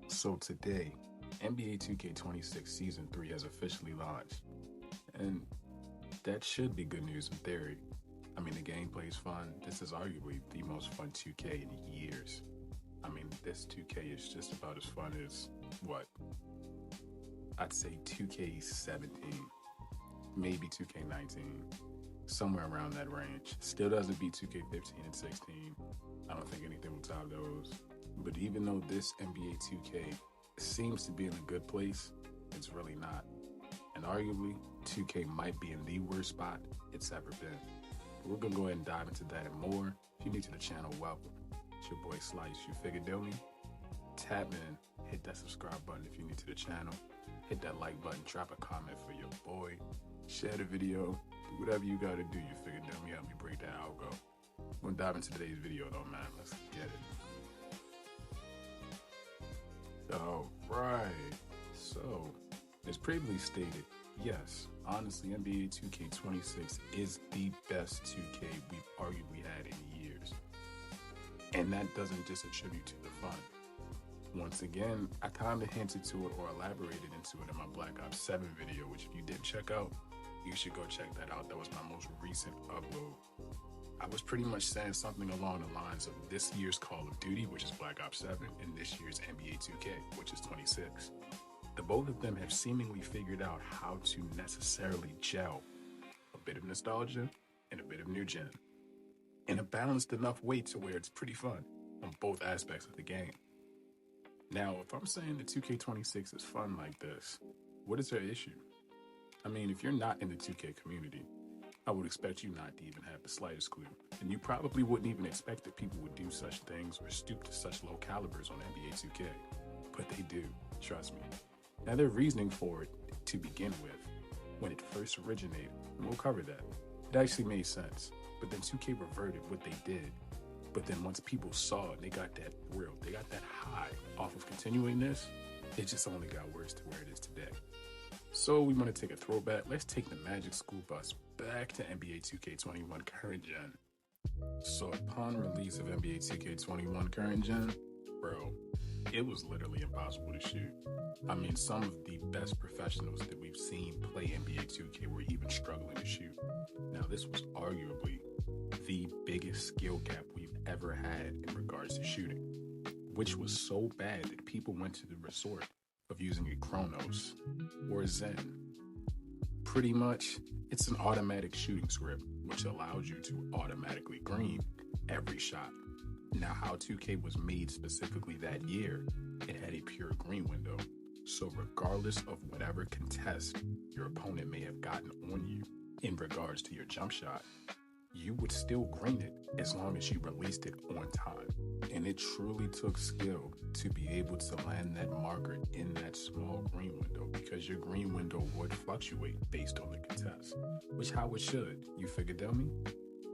So today, NBA 2K26 Season 3 has officially launched. And that should be good news in theory. I mean, the gameplay is fun. This is arguably the most fun 2K in years. I mean, this 2K is just about as fun as, what? I'd say 2K17, maybe 2K19, somewhere around that range. Still doesn't beat 2K15 and 16. I don't think anything will top those. But even though this NBA 2K seems to be in a good place, it's really not. And arguably, 2K might be in the worst spot it's ever been. But we're gonna go ahead and dive into that and more. If you're new to the channel, welcome. It's your boy Slice, you figured me. Tap in, hit that subscribe button if you're new to the channel. Hit that like button, drop a comment for your boy. Share the video, do whatever you gotta do, you figured me. Help me break that algo. We're gonna dive into today's video though, man. Let's get it. Alright, so as previously stated, yes, honestly, NBA 2K26 is the best 2K we've arguably had in years. And that doesn't just attribute to the fun. Once again, I kind of hinted to it or elaborated into it in my Black Ops 7 video, which if you didn't check out, you should go check that out. That was my most recent upload. I was pretty much saying something along the lines of this year's Call of Duty, which is Black Ops 7, and this year's NBA 2K, which is 26. The both of them have seemingly figured out how to necessarily gel a bit of nostalgia and a bit of new gen in a balanced enough way to where it's pretty fun on both aspects of the game. Now, if I'm saying that 2K26 is fun like this, what is their issue? I mean, if you're not in the 2K community, I would expect you not to even have the slightest clue. And you probably wouldn't even expect that people would do such things or stoop to such low calibers on NBA 2K. But they do, trust me. Now, their reasoning for it, to begin with, when it first originated, and we'll cover that, it actually made sense. But then 2K reverted what they did. But then once people saw it, they got that thrill, they got that high off of continuing this, it just only got worse to where it is today. So we want to take a throwback. Let's take the Magic School Bus back to NBA 2K21 current gen. So upon release of NBA 2K21 current gen, bro, it was literally impossible to shoot. I mean, some of the best professionals that we've seen play NBA 2K were even struggling to shoot. Now, this was arguably the biggest skill gap we've ever had in regards to shooting, which was so bad that people went to the resort of using a Chronos or a Zen. Pretty much, it's an automatic shooting script, which allows you to automatically green every shot. Now, how 2K was made specifically that year, it had a pure green window. So regardless of whatever contest your opponent may have gotten on you in regards to your jump shot, you would still green it as long as you released it on time. And it truly took skill to be able to land that marker in that small green window, because your green window would fluctuate based on the contest, which how it should, you figured me?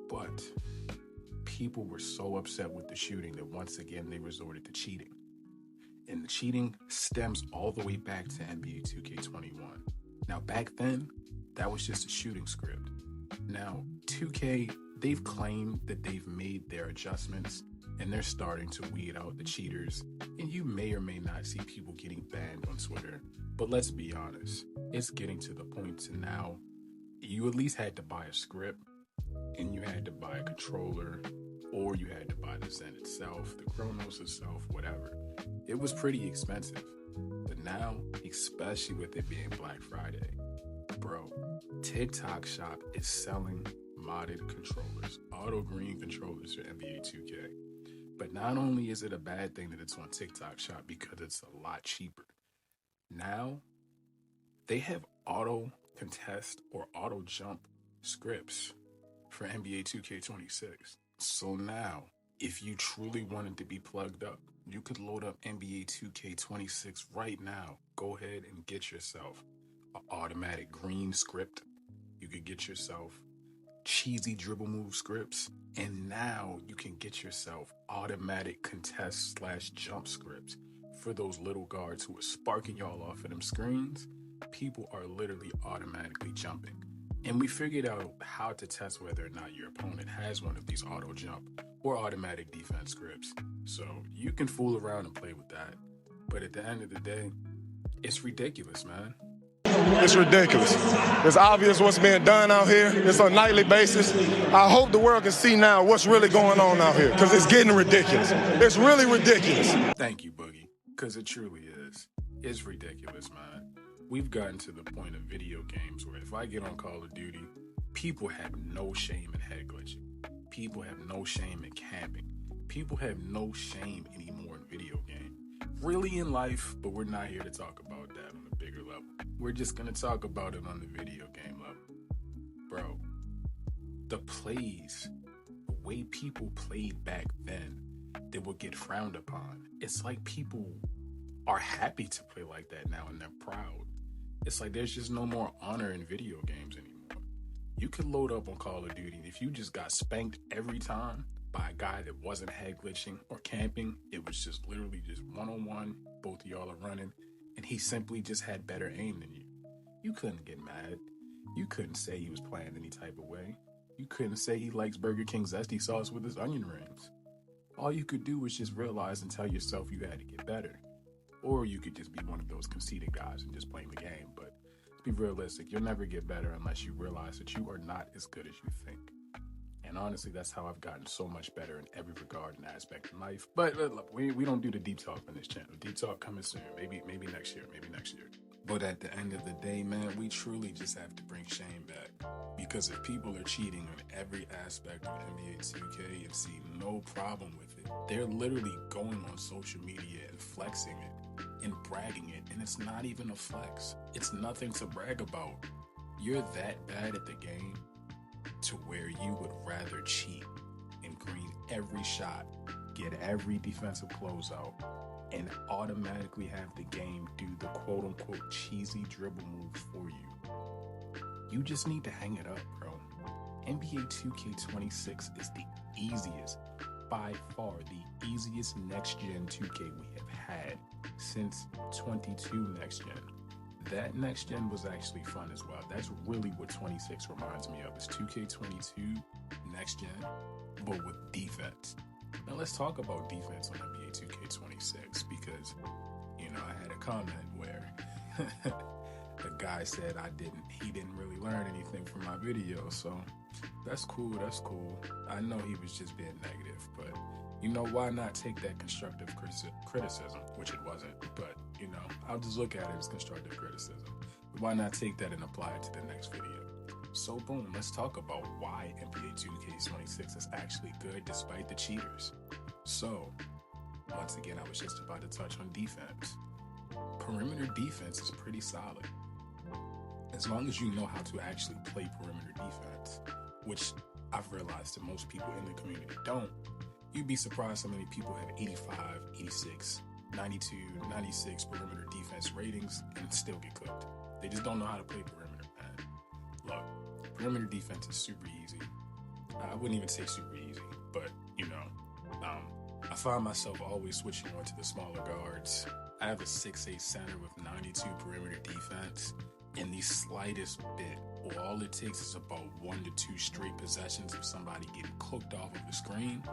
But people were so upset with the shooting that once again they resorted to cheating. And the cheating stems all the way back to NBA 2K21. Now back then, that was just a shooting script. Now, 2K, they've claimed that they've made their adjustments and they're starting to weed out the cheaters. And you may or may not see people getting banned on Twitter. But let's be honest, it's getting to the point to now, you at least had to buy a script and you had to buy a controller, or you had to buy the Zen itself, the Chronos itself, whatever. It was pretty expensive. But now, especially with it being Black Friday, bro, TikTok Shop is selling modded controllers, auto green controllers for NBA 2K. But not only is it a bad thing that it's on TikTok Shop because it's a lot cheaper, now they have auto contest or auto jump scripts for NBA 2K26. So now, if you truly wanted to be plugged up, you could load up NBA 2K26 right now. Go ahead and get yourself an automatic green script. You could get yourself cheesy dribble move scripts, and now you can get yourself automatic contest / jump scripts for those little guards who are sparking y'all off of them screens. People are literally automatically jumping. And we figured out how to test whether or not your opponent has one of these auto jump or automatic defense scripts. So you can fool around and play with that. But at the end of the day, it's ridiculous, man. It's ridiculous. It's obvious what's being done out here. It's on a nightly basis. I hope the world can see now what's really going on out here, because it's getting ridiculous. It's really ridiculous. Thank you, Boogie, because it truly is. It's ridiculous, man. We've gotten to the point of video games where if I get on Call of Duty, people have no shame in head glitching. People have no shame in camping. People have no shame anymore in video games. Really in life, but we're not here to talk about that on a bigger level. We're just going to talk about it on the video game level. Bro, the plays, the way people played back then, that would get frowned upon. It's like people are happy to play like that now and they're proud. It's like there's just no more honor in video games anymore. You could load up on Call of Duty, and if you just got spanked every time by a guy that wasn't head glitching or camping, it was just literally just one-on-one, both of y'all are running, and he simply just had better aim than you. You couldn't get mad. You couldn't say he was playing any type of way. You couldn't say he likes Burger King zesty sauce with his onion rings. All you could do was just realize and tell yourself you had to get better. Or you could just be one of those conceited guys and just playing the game. But to be realistic, you'll never get better unless you realize that you are not as good as you think. And honestly, that's how I've gotten so much better in every regard and aspect of life. But look, we don't do the deep talk on this channel. Deep talk coming soon. Maybe next year. But at the end of the day, man, we truly just have to bring shame back. Because if people are cheating on every aspect of NBA 2K and see no problem with it, they're literally going on social media and flexing it and bragging it. And it's not even a flex. It's nothing to brag about. You're that bad at the game to where you would rather cheat and green every shot, get every defensive closeout, and automatically have the game do the quote-unquote cheesy dribble moves for you. You just need to hang it up, bro. NBA 2K26 is the easiest, by far the easiest next-gen 2K we have had since 22 next-gen. That next gen was actually fun as well. That's really what 26 reminds me of. It's 2K22 next gen, but with defense. Now let's talk about defense on NBA 2K26 because, you know, I had a comment where the guy said he didn't really learn anything from my video. So that's cool. I know he was just being negative, but you know, why not take that constructive criticism, which it wasn't, but, you know, I'll just look at it as constructive criticism. Why not take that and apply it to the next video? So, boom, let's talk about why NBA 2K26 is actually good despite the cheaters. So, once again, I was just about to touch on defense. Perimeter defense is pretty solid. As long as you know how to actually play perimeter defense, which I've realized that most people in the community don't. You'd be surprised how many people have 85, 86, 92, 96 perimeter defense ratings and still get cooked. They just don't know how to play perimeter, man. Look, perimeter defense is super easy. I wouldn't even say super easy, but, you know, I find myself always switching on to the smaller guards. I have a 6'8 center with 92 perimeter defense, and the slightest bit, or all it takes is about 1 to 2 straight possessions of somebody getting cooked off of the screen.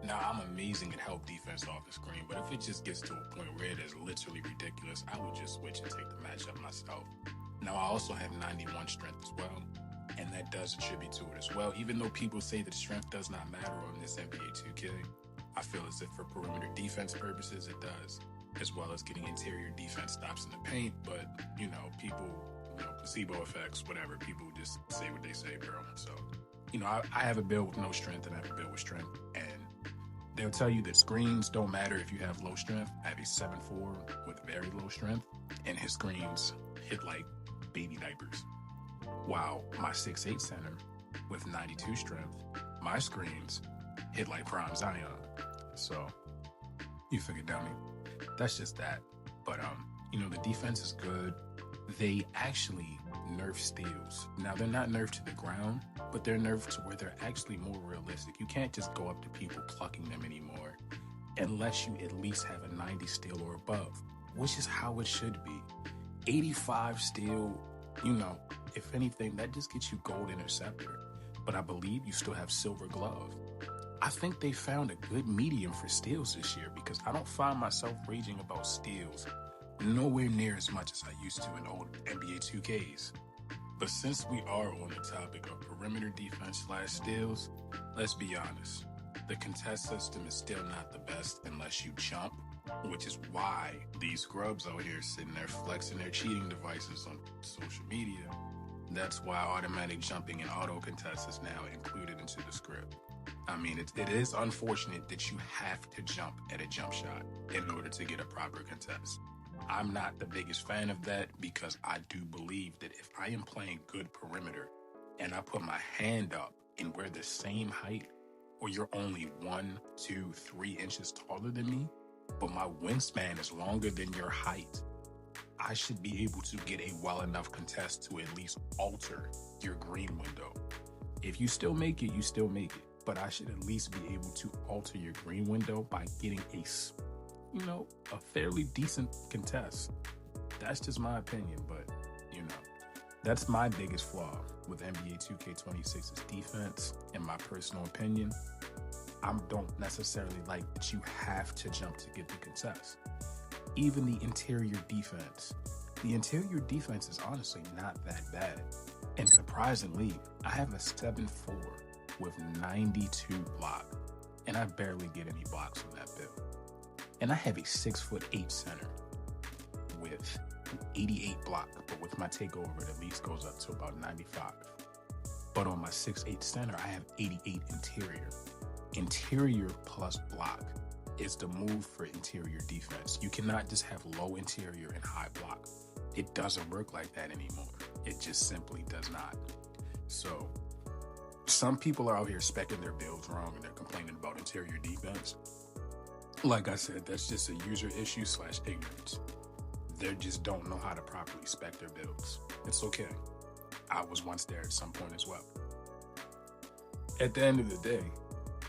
Now, I'm amazing at help defense off the screen, but if it just gets to a point where it is literally ridiculous, I would just switch and take the matchup myself. Now, I also have 91 strength as well, and that does attribute to it as well. Even though people say that strength does not matter on this NBA 2K, I feel as if for perimeter defense purposes, it does, as well as getting interior defense stops in the paint. But, you know, people, you know, placebo effects, whatever, people just say what they say, bro. So, you know, I have a build with no strength and I have a build with strength, and they'll tell you that screens don't matter if you have low strength. I have a 7'4" with very low strength, and his screens hit like baby diapers. While my 6'8 center with 92 strength, my screens hit like prime Zion. So, you figured, dummy. That's just that. But, you know, the defense is good. They actually nerf steals. Now, they're not nerfed to the ground, but they're nerfed to where they're actually more realistic. You can't just go up to people plucking them anymore unless you at least have a 90 steal or above, which is how it should be. 85 steal, you know, if anything, that just gets you gold interceptor. But I believe you still have silver glove. I think they found a good medium for steals this year because I don't find myself raging about steals nowhere near as much as I used to in old NBA 2Ks. But since we are on the topic of perimeter defense / steals, let's be honest. The contest system is still not the best unless you jump, which is why these scrubs out here sitting there flexing their cheating devices on social media. That's why automatic jumping and auto contest is now included into the script. I mean, it is unfortunate that you have to jump at a jump shot in order to get a proper contest. I'm not the biggest fan of that because I do believe that if I am playing good perimeter and I put my hand up and we're the same height, or you're only 1, 2, 3 inches taller than me, but my wingspan is longer than your height, I should be able to get a well enough contest to at least alter your green window. If you still make it, you still make it. But I should at least be able to alter your green window by getting a fairly decent contest. That's just my opinion, but, that's my biggest flaw with NBA 2K26's defense, in my personal opinion. I don't necessarily like that you have to jump to get the contest. Even the interior defense. The interior defense is honestly not that bad. And surprisingly, I have a 7'4" with 92 block, and I barely get any blocks on that build. And I have a 6'8" center with 88 block, but with my takeover, it at least goes up to about 95. But on my 6'8" center, I have 88 interior. Interior plus block is the move for interior defense. You cannot just have low interior and high block. It doesn't work like that anymore. It just simply does not. So some people are out here speccing their builds wrong and they're complaining about interior defense. Like I said, that's just a user issue / ignorance. They just don't know how to properly spec their builds. It's okay. I was once there at some point as well. At the end of the day,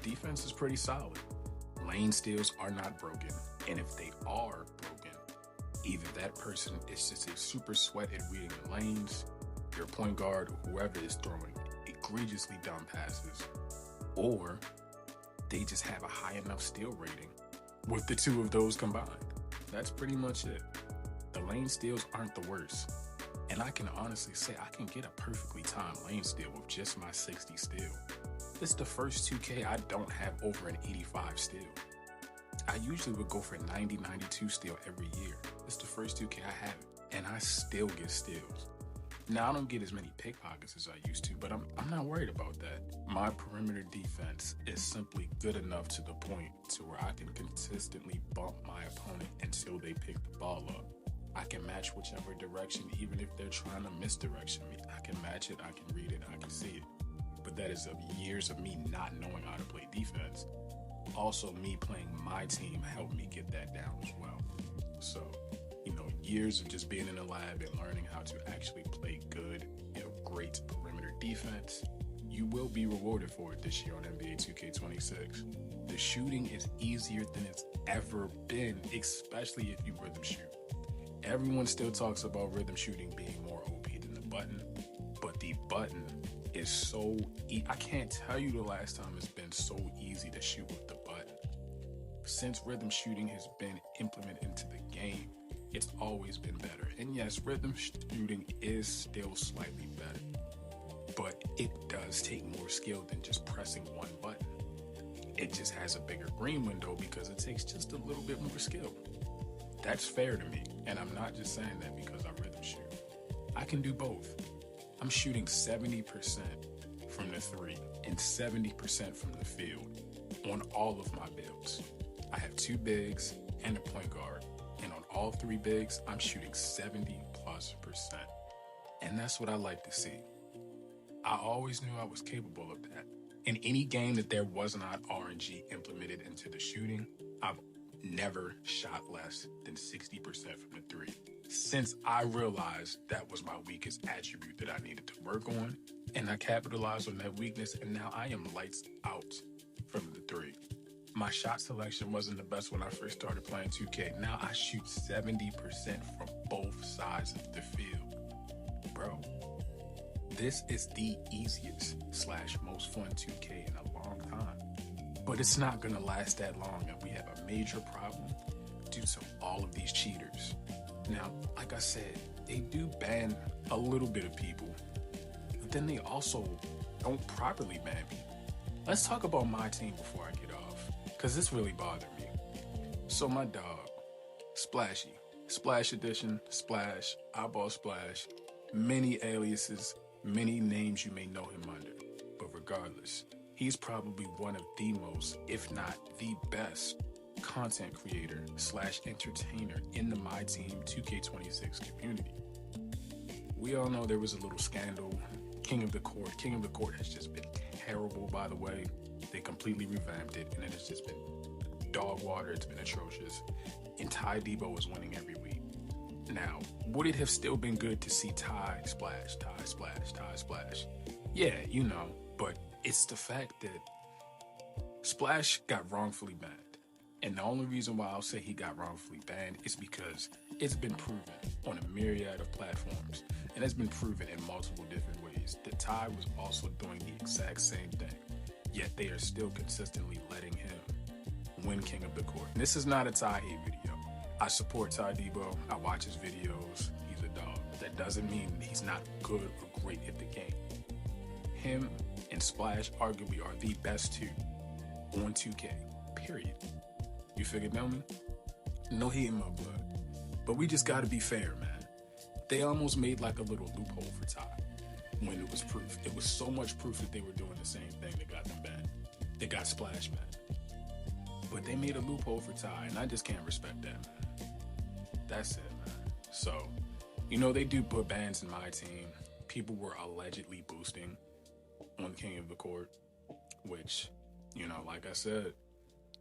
defense is pretty solid. Lane steals are not broken. And if they are broken, either that person is just a super sweat at reading the lanes, your point guard, or whoever is throwing egregiously dumb passes, or they just have a high enough steal rating with the two of those combined. That's pretty much it. The lane steals aren't the worst. And I can honestly say I can get a perfectly timed lane steal with just my 60 steal. It's the first 2K I don't have over an 85 steal. I usually would go for 90, 92 steal every year. It's the first 2K I have it, and I still get steals. Now, I don't get as many pickpockets as I used to, but I'm not worried about that. My perimeter defense is simply good enough to the point to where I can consistently bump my opponent until they pick the ball up. I can match whichever direction, even if they're trying to misdirection me. I can match it, I can read it, I can see it. But that is of years of me not knowing how to play defense. Also, me playing my team helped me get that down as well. So, years of just being in the lab and learning how to actually play good, great perimeter defense, you will be rewarded for it this year on NBA 2K26. The shooting is easier than it's ever been, especially if you rhythm shoot. Everyone still talks about rhythm shooting being more OP than the button, but the button is so I can't tell you the last time it's been so easy to shoot with the button. Since rhythm shooting has been implemented into the game, it's always been better. And yes, rhythm shooting is still slightly better, but it does take more skill than just pressing one button. It just has a bigger green window because it takes just a little bit more skill. That's fair to me, and I'm not just saying that because I rhythm shoot. I can do both. I'm shooting 70% from the 3 and 70% from the field on all of my builds. I have 2 bigs and a point guard, and on all 3 bigs, I'm shooting 70+%. And that's what I like to see. I always knew I was capable of that. In any game that there was not RNG implemented into the shooting, I've never shot less than 60% from the 3. Since I realized that was my weakest attribute that I needed to work on, and I capitalized on that weakness, and now I am lights out from the 3. My shot selection wasn't the best when I first started playing 2K. Now I shoot 70% from both sides of the field. Bro, this is the easiest / most fun 2K in a long time. But it's not going to last that long, and we have a major problem due to all of these cheaters. Now, like I said, they do ban a little bit of people, but then they also don't properly ban people. Let's talk about my team before I get off, because this really bothered me. So my dog, Splashy, Splash Edition, Splash, Eyeball Splash, many aliases, many names you may know him under. But regardless, he's probably one of the most, if not the best, content creator / entertainer in the My Team 2K26 community. We all know there was a little scandal. King of the Court has just been terrible, by the way. They completely revamped it, and it has just been dog water. It's been atrocious. And Ty Debo is winning every week. Now, would it have still been good to see Ty Splash? Yeah, you know, but it's the fact that Splash got wrongfully banned. And the only reason why I'll say he got wrongfully banned is because it's been proven on a myriad of platforms, and it's been proven in multiple different ways, that Ty was also doing the exact same thing, yet they are still consistently letting him win King of the Court. And this is not a Ty hate video. I support Ty Debo. I watch his videos. He's a dog. That doesn't mean he's not good or great at the game. Him and Splash arguably are the best two on 2K, period. You figured me? No hate in my blood. But we just gotta be fair, man. They almost made like a little loophole for Ty when it was proof. It was so much proof that they were doing the same thing that got them banned. They got Splash banned. But they made a loophole for Ty, and I just can't respect that, man. That's it, man. So, you know, they do put bans in My Team. People were allegedly boosting on King of the Court, which, you know, like I said,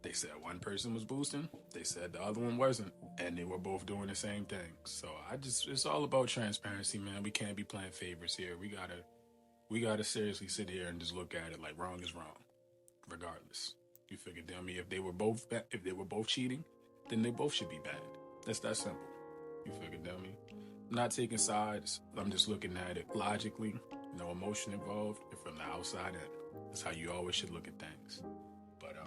they said one person was boosting, they said the other one wasn't, and they were both doing the same thing. So it's all about transparency, man. We can't be playing favorites here. We gotta seriously sit here and just look at it like wrong is wrong, regardless. You figure, damn me, if they were both cheating, then they both should be banned. That's that simple. You figure, damn me. I'm not taking sides. I'm just looking at it logically, no emotion involved, and from the outside in. That's how you always should look at things. But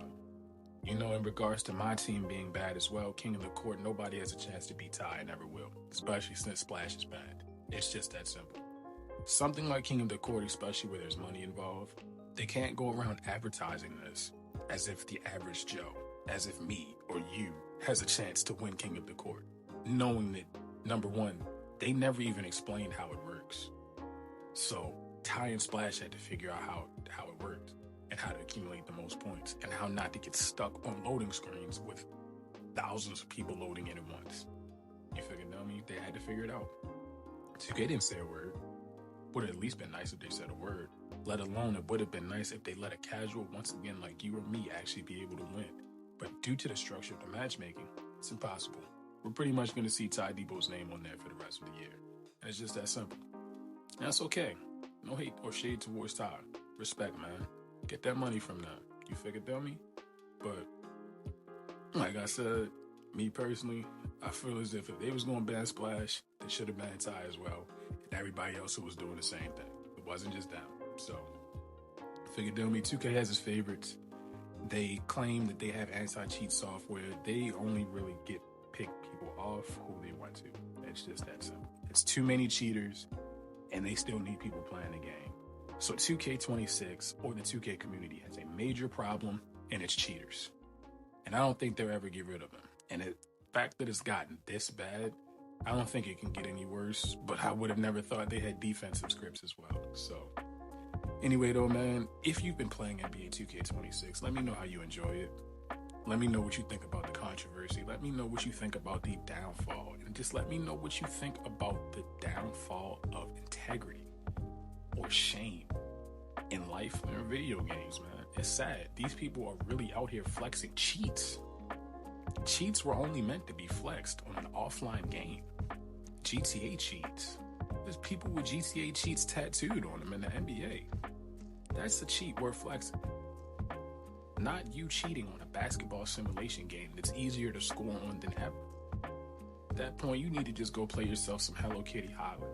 you know, in regards to My Team being bad as well, King of the Court, nobody has a chance to beat Ty and never will, especially since Splash is bad. It's just that simple. Something like King of the Court, especially where there's money involved, they can't go around advertising this as if the average Joe, as if me or you has a chance to win King of the Court, knowing that, number one, they never even explained how it works. So Ty and Splash had to figure out how it worked, and how to accumulate the most points, and how not to get stuck on loading screens with thousands of people loading in at once. You figure, know me? They had to figure it out. 2K didn't say a word. Would have at least been nice if they said a word. Let alone, it would have been nice if they let a casual, once again, like you or me, actually be able to win. But due to the structure of the matchmaking, it's impossible. We're pretty much going to see Ty Debo's name on there for the rest of the year. And it's just that simple. And that's okay. No hate or shade towards Ty. Respect, man. Get that money from them. You figured, dummy? But, like I said, me personally, I feel as if they was going to ban Splash, they should have banned Ty as well, and everybody else who was doing the same thing. It wasn't just them. So, figured, dummy, 2K has its favorites. They claim that they have anti-cheat software. They only really pick people off who they want to. It's just that simple. It's too many cheaters, and they still need people playing the game. So 2K26, or the 2K community, has a major problem, and it's cheaters. And I don't think they'll ever get rid of them. And the fact that it's gotten this bad, I don't think it can get any worse, but I would have never thought they had defensive scripts as well. So anyway though, man, if you've been playing NBA 2K26, let me know how you enjoy it. Let me know what you think about the controversy. Let me know what you think about the downfall. And just let me know what you think about the downfall of integrity or shame in life and in video games, man. It's sad. These people are really out here flexing cheats. Cheats were only meant to be flexed on an offline game. GTA cheats. There's people with GTA cheats tattooed on them in the NBA. That's a cheat worth flexing. Not you cheating on a basketball simulation game that's easier to score on than ever. At that point, you need to just go play yourself some Hello Kitty Holler.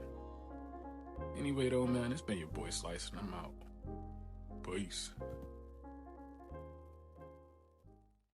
Anyway though, man, it's been your boy Slice, and I'm out. Peace.